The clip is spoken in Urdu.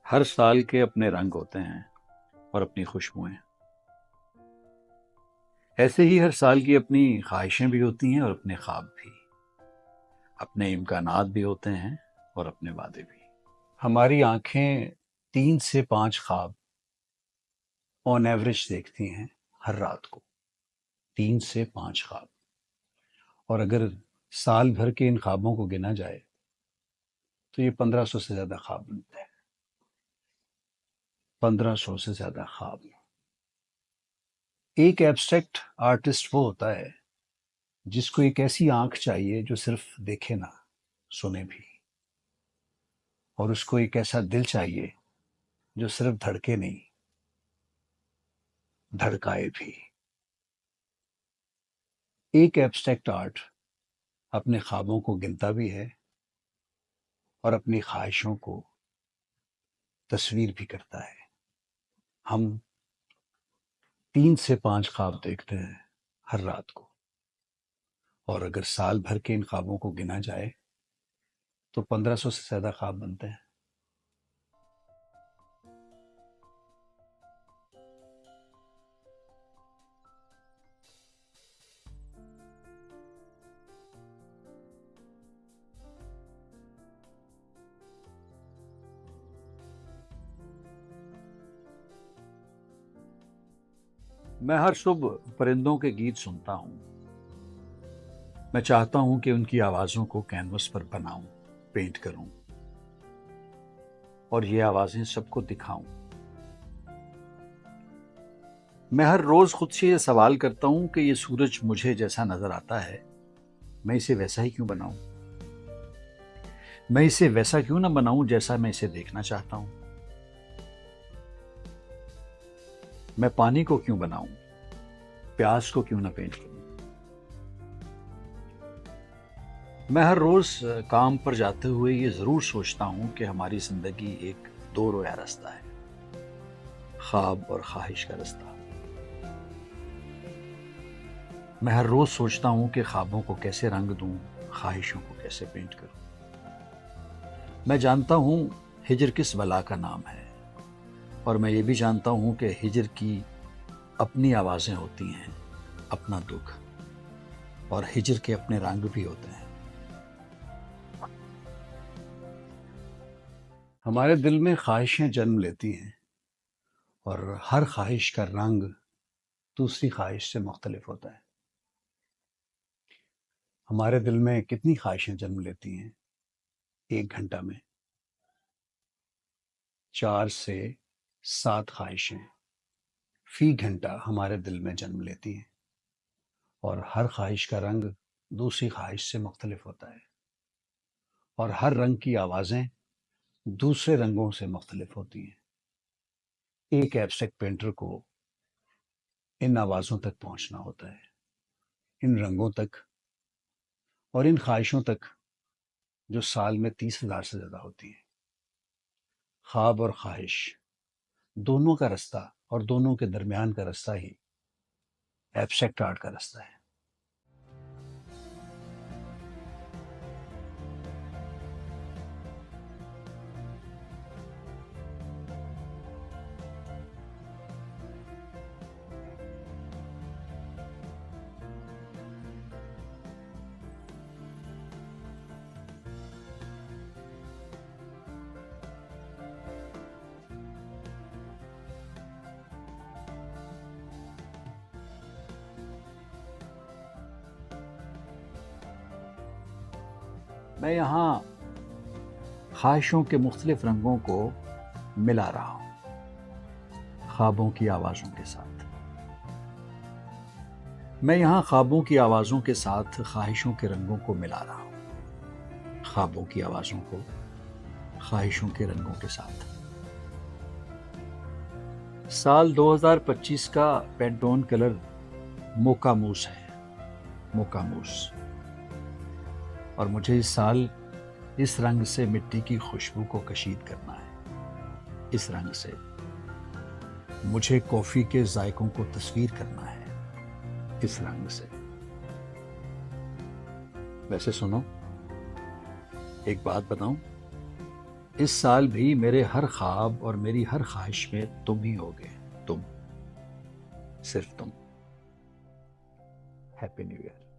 ہر سال کے اپنے رنگ ہوتے ہیں اور اپنی خوشبوئیں. ایسے ہی ہر سال کی اپنی خواہشیں بھی ہوتی ہیں اور اپنے خواب بھی. اپنے امکانات بھی ہوتے ہیں اور اپنے وعدے بھی. ہماری آنکھیں 3 سے 5 خواب آن ایوریج دیکھتی ہیں ہر رات کو. 3 سے 5 خواب. اور اگر سال بھر کے ان خوابوں کو گنا جائے تو یہ 1500 سے زیادہ خواب بنتے ہیں. 1500 سے زیادہ خواب. ایک ایبسٹریکٹ آرٹسٹ وہ ہوتا ہے جس کو ایک ایسی آنکھ چاہیے جو صرف دیکھے نہ سنے بھی، اور اس کو ایک ایسا دل چاہیے جو صرف دھڑکے نہیں دھڑکائے بھی. ایک ایبسٹریکٹ آرٹ اپنے خوابوں کو گنتا بھی ہے اور اپنی خواہشوں کو تصویر بھی کرتا ہے. ہم 3 سے 5 خواب دیکھتے ہیں ہر رات کو، اور اگر سال بھر کے ان خوابوں کو گنا جائے تو 1500 سے زیادہ خواب بنتے ہیں. میں ہر صبح پرندوں کے گیت سنتا ہوں. میں چاہتا ہوں کہ ان کی آوازوں کو کینوس پر بناؤں، پینٹ کروں، اور یہ آوازیں سب کو دکھاؤں. میں ہر روز خود سے یہ سوال کرتا ہوں کہ یہ سورج مجھے جیسا نظر آتا ہے، میں اسے ویسا ہی کیوں بناؤں؟ میں اسے ویسا کیوں نہ بناؤں جیسا میں اسے دیکھنا چاہتا ہوں؟ میں پانی کو کیوں بناؤں؟ پیاس کو کیوں نہ پینٹ کروں؟ میں ہر روز کام پر جاتے ہوئے یہ ضرور سوچتا ہوں کہ ہماری زندگی ایک دو رویا رستہ ہے، خواب اور خواہش کا رستہ. میں ہر روز سوچتا ہوں کہ خوابوں کو کیسے رنگ دوں، خواہشوں کو کیسے پینٹ کروں. میں جانتا ہوں ہجر کس بلا کا نام ہے، اور میں یہ بھی جانتا ہوں کہ ہجر کی اپنی آوازیں ہوتی ہیں، اپنا دکھ، اور ہجر کے اپنے رنگ بھی ہوتے ہیں. ہمارے دل میں خواہشیں جنم لیتی ہیں، اور ہر خواہش کا رنگ دوسری خواہش سے مختلف ہوتا ہے. ہمارے دل میں کتنی خواہشیں جنم لیتی ہیں؟ 1 گھنٹہ میں 4 سے 7 خواہشیں فی گھنٹہ ہمارے دل میں جنم لیتی ہیں، اور ہر خواہش کا رنگ دوسری خواہش سے مختلف ہوتا ہے، اور ہر رنگ کی آوازیں دوسرے رنگوں سے مختلف ہوتی ہیں. ایک ایبسٹریکٹ پینٹر کو ان آوازوں تک پہنچنا ہوتا ہے، ان رنگوں تک اور ان خواہشوں تک جو سال میں 30,000 سے زیادہ ہوتی ہیں. خواب اور خواہش دونوں کا رستہ، اور دونوں کے درمیان کا رستہ ہی ایبسٹریکٹ آرٹ کا رستہ ہے. میں یہاں خواہشوں کے مختلف رنگوں کو ملا رہا ہوں خوابوں کی آوازوں کے ساتھ. میں یہاں خوابوں کی آوازوں کے ساتھ خواہشوں کے رنگوں کو ملا رہا ہوں، خوابوں کی آوازوں کو خواہشوں کے رنگوں کے ساتھ. سال 2025 کا پینٹون کلر موکا موس ہے، موکا موس. اور مجھے اس سال اس رنگ سے مٹی کی خوشبو کو کشید کرنا ہے. اس رنگ سے مجھے کافی کے ذائقوں کو تصویر کرنا ہے. اس رنگ سے. ویسے سنو، ایک بات بتاؤں، اس سال بھی میرے ہر خواب اور میری ہر خواہش میں تم ہی ہوگے. تم، صرف تم. Happy new year.